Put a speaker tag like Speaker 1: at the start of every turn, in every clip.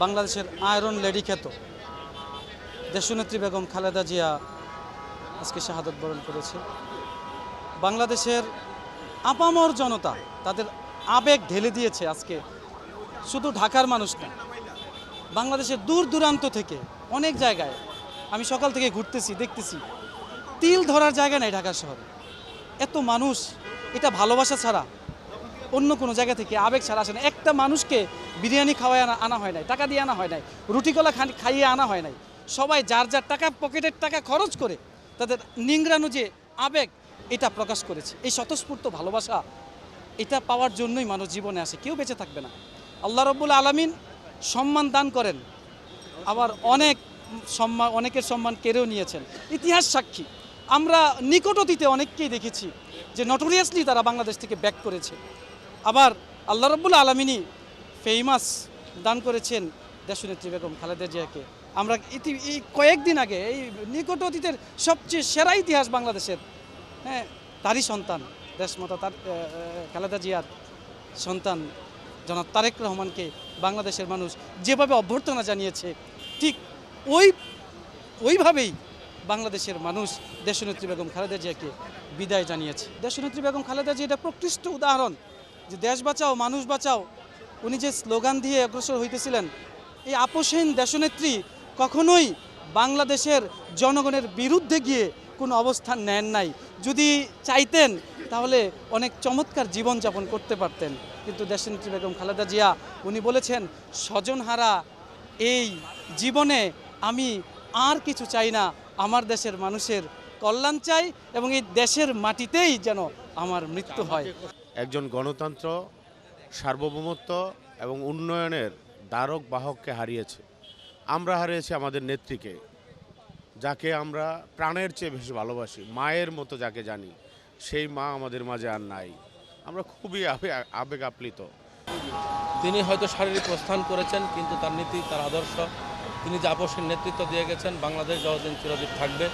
Speaker 1: বাংলাদেশের iron lady খ্যাত দেশনেত্রী বেগম খালেদা জিয়া আজকে শাহাদত বরণ করেছে। বাংলাদেশের আপামর জনতা তাদের আবেগ ঢেলে দিয়েছে আজকে, শুধু ঢাকার মানুষ না, বাংলাদেশের দূর দূরান্ত থেকে অনেক জায়গায়। আমি সকাল থেকে ঘুরতেছি, দেখতেছি তিল ধরার জায়গা নেই ঢাকা শহরে, এত মানুষ। এটা ভালোবাসা ছাড়া অন্য কোনো জায়গা থেকে আবেগ ছাড়া আসে না। একটা মানুষকে বিরিয়ানি খাওয়ায় আনা হয় নাই, টাকা দিয়ে আনা হয় নাই, রুটি কলা খাইয়ে আনা হয় নাই। সবাই যার যার টাকা, পকেটের টাকা খরচ করে তাদের নিংড়ানো যে আবেগ, এটা প্রকাশ করেছে। এই স্বতঃস্ফূর্ত ভালোবাসা, এটা পাওয়ার জন্যই মানুষ জীবনে আসে, কেউ বেঁচে থাকবে না। আল্লাহ রাব্বুল আলামিন সম্মান দান করেন, আবার অনেকের সম্মান কেড়েও নিয়েছেন। ইতিহাস সাক্ষী, আমরা নিকট অতীতে অনেককেই দেখেছি যে নটোরিয়াসলি তারা বাংলাদেশ থেকে ব্যাক করেছে। আবার আল্লাহ রাব্বুল আলামিনই ফেমাস দান করেছেন দেশনেত্রী বেগম খালেদা জিয়াকে। আমরা এই কয়েকদিন আগে এই নিকট অতীতের সবচেয়ে সেরা ইতিহাস বাংলাদেশের, হ্যাঁ, তারই সন্তান দেশমাতা তার খালেদা জিয়ার সন্তান জনাব তারেক রহমানকে বাংলাদেশের মানুষ যেভাবে অভ্যর্থনা জানিয়েছে, ঠিক ওইভাবেই বাংলাদেশের মানুষ দেশনেত্রী বেগম খালেদা জিয়াকে বিদায় জানিয়েছে। দেশনেত্রী বেগম খালেদা জিয়া এটা প্রকৃষ্ট উদাহরণ যে দেশ বাঁচাও মানুষ বাঁচাও উনি যে স্লোগান দিয়ে অগ্রসর হইতেছিলেন, এই আপোষহীন দেশনেত্রী কখনোই বাংলাদেশের জনগণের বিরুদ্ধে গিয়ে কোনো অবস্থান নেন নাই। যদি চাইতেন তাহলে অনেক চমৎকার জীবনযাপন করতে পারতেন, কিন্তু দেশনেত্রী বেগম খালেদা জিয়া উনি বলেছেন, স্বজনহারা এই জীবনে আমি আর কিছু চাই না, আমার দেশের মানুষের কল্যাণ চাই এবং এই দেশের মাটিতেই যেন আমার মৃত্যু হয়।
Speaker 2: একজন গণতন্ত্র, সার্বভৌমত্ব এবং উন্নয়নের দ্বারক বাহককে হারিয়েছে। আমরা হারিয়েছি আমাদের নেত্রীকে, যাকে আমরা প্রাণের চেয়ে বেশি ভালোবাসি, মায়ের মতো যাকে জানি, সেই মা আমাদের মাঝে আর নাই। আমরা খুবই আবেগ আপ্লিত।
Speaker 3: তিনি হয়তো শারীরিক প্রস্থান করেছেন, কিন্তু তার নীতি, তার আদর্শ, তিনি যে আপোষহীন নেতৃত্ব দিয়ে গেছেন, বাংলাদেশ যতদিন চিরদিন থাকবে,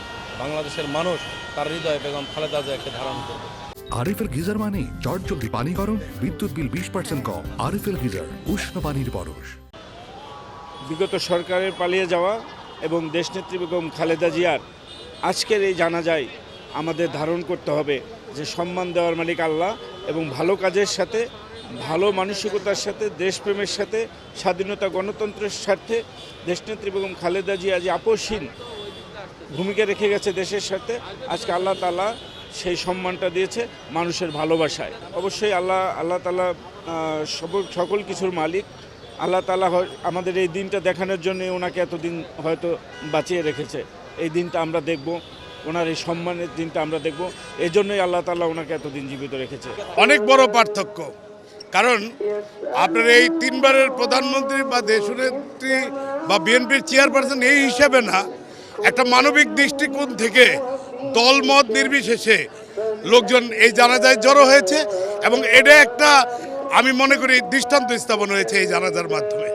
Speaker 3: বাংলাদেশের মানুষ তার হৃদয়ে বেগম খালেদা জিয়াকে ধারণ করবে।
Speaker 4: আরএফএল গিজার মানে চটজলদি পানি গরম, বিদ্যুৎ বিল 20% কম। আরএফএল গিজার, উষ্ণ পানির পরশ।
Speaker 5: বিগত সরকারের পালিয়ে যাওয়া এবং দেশনেত্রী বেগম খালেদা জিয়ার আজকের এই জানাজায় আমাদের ধারণ করতে হবে যে সম্মান দেওয়ার মালিক আল্লাহ, এবং ভালো কাজের সাথে, ভালো মানসিকতার সাথে, দেশপ্রেমের সাথে, স্বাধীনতা গণতন্ত্রের স্বার্থে দেশনেত্রী বেগম খালেদা জিয়া যে আপোষহীন ভূমিকা রেখে গেছে দেশের সাথে, আজকে আল্লাহ তাআলা সেই সম্মানটা দিয়েছে মানুষের ভালোবাসায়। অবশ্যই আল্লাহ তাআলা সকল কিছুর মালিক। আল্লাহ তাআলা আমাদের এই দিনটা দেখানোর জন্য ওনাকে এতদিন হয়তো বাঁচিয়ে রেখেছে। এই দিনটা আমরা দেখব, ওনার এই সম্মানের দিনটা আমরা দেখব, এই জন্যই আল্লাহ তাআলা ওনাকে এতদিন জীবিত রেখেছে।
Speaker 6: অনেক বড় পার্থক্য, কারণ আপনার এই তিনবারের প্রধানমন্ত্রী বা দেশনেত্রী বা বিএনপির চেয়ারপারসন এই হিসাবে না, একটা মানবিক দৃষ্টিকোণ থেকে দলমত নির্বিশেষে লোকজন এই জানাজায় জড়ো হয়েছে এবং এটা একটা, আমি মনে করি, দৃষ্টান্ত স্থাপন হয়েছে এই জানাজার মাধ্যমে।